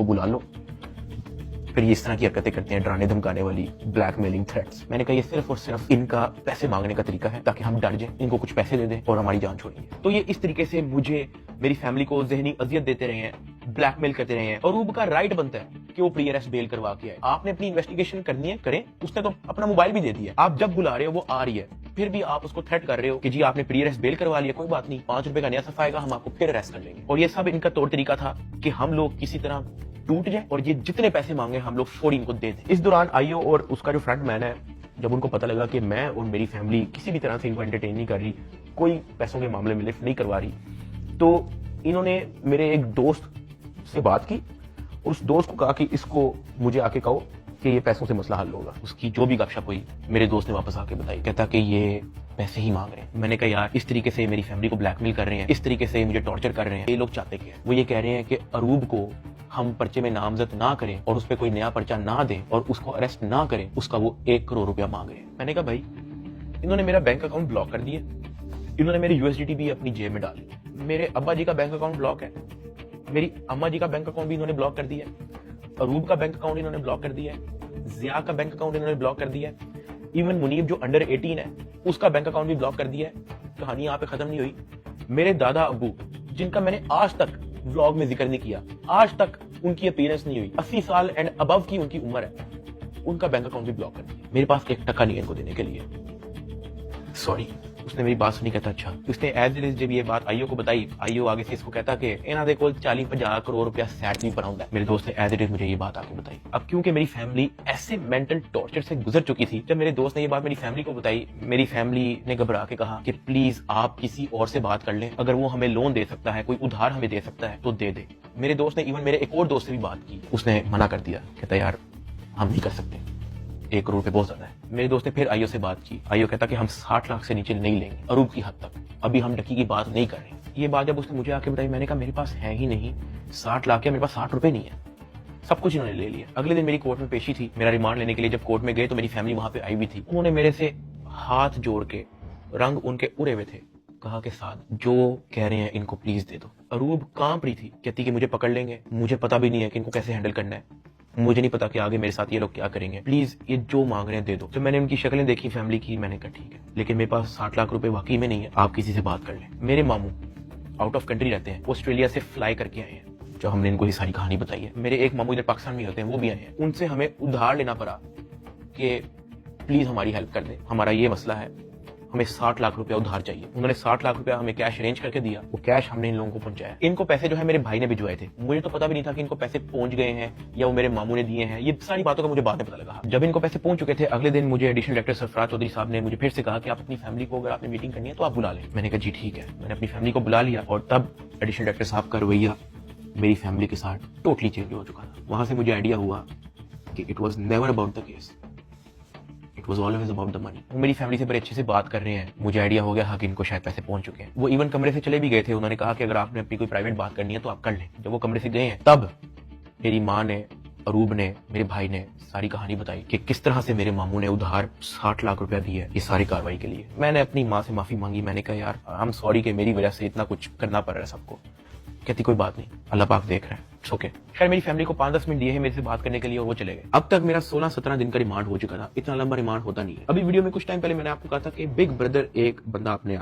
इनको बुला लो। फिर ये इस तरह की हरकतें करते हैं, डराने धमकाने वाली, ब्लैक मेलिंग थ्रेट्स। मैंने कहा ये सिर्फ और सिर्फ इनका पैसे मांगने का तरीका है ताकि हम डर जाएं, इनको कुछ पैसे दे दें और हमारी जान छोड़ेंगे। तो ये इस तरीके से मुझे, मेरी फैमिली को ज़हनी अजियत देते रहे हैं, ब्लैकमेल करते रहे हैं। अरूब का राइट बनता है कि वो प्री अरेस्ट बेल करवा के आए। आपने अपनी इन्वेस्टिगेशन करनी है, करें। उसने तो अपना मोबाइल भी दे दिया, आप जब बुला रहे हो वो आ रही है, फिर भी आप उसको थ्रेट कर रहे हो कि जी आपने प्री अरेस्ट बेल करवा लिया, कोई बात नहीं, 5 रुपए का नया सफा आएगा, हम आपको फिर अरेस्ट कर लेंगे। और ये सब इनका तौर तरीका था कि हम लोग किसी तरह टूट जाए और ये जितने पैसे मांगे हम लोग फौरी इनको दे दें। इस दौरान आईओ और उसका जो फ्रंट मैन है, जब उनको पता लगा कि मैं और मेरी फैमिली किसी भी तरह से इनको एंटरटेन नहीं कर रही, कोई पैसों के मामले में लिफ्ट नहीं करवा रही, तो इन्होंने मेरे एक दोस्त से बात की। उस दोस्त को कहा कि इसको मुझे आके कहो कि ये पैसों से मसला हल होगा। उसकी जो भी गपशप हुई मेरे दोस्त ने वापस आके बताई, कहता कि ये पैसे ही मांग रहे हैं। मैंने कहा यार इस तरीके से मेरी फैमिली को ब्लैकमेल कर रहे हैं, इस तरीके से मुझे टॉर्चर कर रहे हैं, ये लोग चाहते क्या है? वो ये कह रहे हैं कि अरूब को हम पर्चे में नामजद ना करें और उस पर कोई नया पर्चा ना दें और उसको अरेस्ट ना करें, उसका वो 1 करोड़ रुपया मांग रहे हैं। मैंने कहा भाई इन्होंने मेरा बैंक अकाउंट ब्लॉक कर दिया, इन्होंने मेरी यूएसडीटी भी अपनी जेब में डाली, मेरे अब्बा जी का बैंक अकाउंट ब्लॉक है, मेरी अम्मा जी का बैंक अकाउंट भी इन्होंने ब्लॉक कर दिया है, अरूब का बैंक अकाउंट इन्होंने ब्लॉक कर दिया है, जिया का बैंक अकाउंट इन्होंने ब्लॉक कर दिया है, इवन मुनीब जो अंडर 18 है उसका बैंक अकाउंट भी ब्लॉक कर दिया है। कहानी यहाँ पे खत्म नहीं हुई। मेरे दादा अब्बू जिनका मैंने आज तक व्लॉग में जिक्र नहीं किया, आज तक उनकी अपीयरेंस नहीं हुई, 80 साल एंड अबव की उनकी उम्र है, उनका बैंक अकाउंट भी ब्लॉक कर दिया। मेरे पास 1 टका नहीं है इनको देने के लिए। सॉरी। उसने मेरी बात सुनी, कहता अच्छा। उसने एज इट इज जब ये बात आईओ को बताई, आईओ आगे से इसको कहता कि इन्हां दे कोल 40-50 करोड़ रुपया सैट नहीं पड़ा। मेरे दोस्त ने एज इट इज मुझे ये बात आके बताई। अब क्योंकि मेरी फैमिली ऐसे मेंटल टॉर्चर से गुजर चुकी थी, जब मेरे दोस्त ने ये बात मेरी फैमिली को बताई, मेरी फैमिली ने घबरा के कहा कि प्लीज आप किसी और से बात कर लें, अगर वो हमें लोन दे सकता है, कोई उधार हमें दे सकता है तो दे दे। मेरे दोस्त ने इवन मेरे एक और दोस्त से भी बात की, उसने मना कर दिया, कहता यार हम नहीं कर सकते, 1 करोड़ रुपए बहुत ज्यादा है। मेरे दोस्त ने फिर आईओ से बात की, आईओ कहता कि हम 60 लाख से नीचे नहीं लेंगे अरूब की हद तक, अभी हम टकी की बात नहीं कर रहे। ये बात जब उसने मुझे आके बताई, मैंने कहा मेरे पास है ही नहीं 60 लाख, या मेरे पास 60 रुपए नहीं है, सब कुछ इन्होंने ले लिया। अगले दिन मेरी कोर्ट में पेशी थी, मेरा रिमांड लेने के लिए जब कोर्ट में गए तो मेरी फैमिली वहां पे आई भी थी। उन्होंने मेरे से हाथ जोड़ के, रंग उनके उड़े हुए थे, कहा कि साथ जो कह रहे हैं इनको प्लीज दे दो। अरूब कांप रही थी, कहती कि मुझे पकड़ लेंगे, मुझे पता भी नहीं है कि इनको कैसे हैंडल करना है, मुझे नहीं पता कि आगे मेरे साथ ये लोग क्या करेंगे, प्लीज ये जो मांग रहे हैं दे दो। तो मैंने उनकी शक्लें देखी फैमिली की, मैंने कहा ठीक है, लेकिन मेरे पास 60 लाख रुपए वाकई में नहीं है, आप किसी से बात कर लें। मेरे मामू आउट ऑफ कंट्री रहते हैं, ऑस्ट्रेलिया से फ्लाई करके आए हैं, जो हमने इनको ये सारी कहानी बताई है। मेरे एक मामू इधर पाकिस्तान में होते हैं, वो भी आए हैं, उनसे हमें उधार लेना पड़ा कि प्लीज हमारी हेल्प कर दें, हमारा ये मसला है, हमें 60 लाख रुपया उधार चाहिए। उन्होंने 60 लाख रुपया हमें कैश अरेंज करके दिया, वो कैश हमने इन लोगों को पहुंचाया। इनको पैसे जो है मेरे भाई ने भिजवाए थे, मुझे तो पता भी नहीं था कि इनको पैसे पहुंच गए हैं या वो मेरे मामू ने दिए हैं, ये सारी बातों का मुझे बाद में पता लगा। जब इनको पैसे पहुंच चुके थे, अगले दिन मुझे एडिशनल डायरेक्टर सरफराज चौधरी साहब ने मुझे फिर से कहा कि आप अपनी फैमिली को, अगर आपने मीटिंग करनी है तो आप बुला लें। मैंने कहा जी ठीक है, मैंने अपनी फैमिली को बुला लिया और तब एडिशनल डायरेक्टर साहब का रवैया मेरी फैमिली के साथ टोटली चेंज हो चुका था। वहां से मुझे आइडिया हुआ कि it was never about the case, it was always about the money. वो मेरी फैमिली से बड़े अच्छे से बात कर रहे हैं, मुझे आइडिया हो गया हाँ कि इनको शायद पैसे पहुंच चुके हैं। वो इवन कमरे से चले भी गए थे, उन्होंने कहा कि अगर आपने अपनी कोई प्राइवेट बात करनी है तो आप कर लें। जब वो कमरे से गए हैं तब मेरी माँ ने, अरूब ने, मेरे भाई ने सारी कहानी बताई कि किस तरह से मेरे मामू ने उधार 60 लाख रुपया दिया ये सारी कार्रवाई के लिए। मैंने अपनी माँ से माफी मांगी, मैंने कहा यार आई एम सॉरी कि मेरी वजह से इतना कुछ करना पड़ रहा है सबको। कहती कोई बात नहीं, अल्लाह पाक देख रहा है, इट्स ओके। खैर मेरी फैमिली को 5-10 मिनट दिए हैं मेरे से बात करने के लिए और वो चले गए। अब तक मेरा 16-17 दिन का रिमांड हो चुका था, इतना लंबा रिमांड होता नहीं है। अभी वीडियो में कुछ टाइम पहले मैंने आपको कहा था कि बिग ब्रदर एक बंदा अपने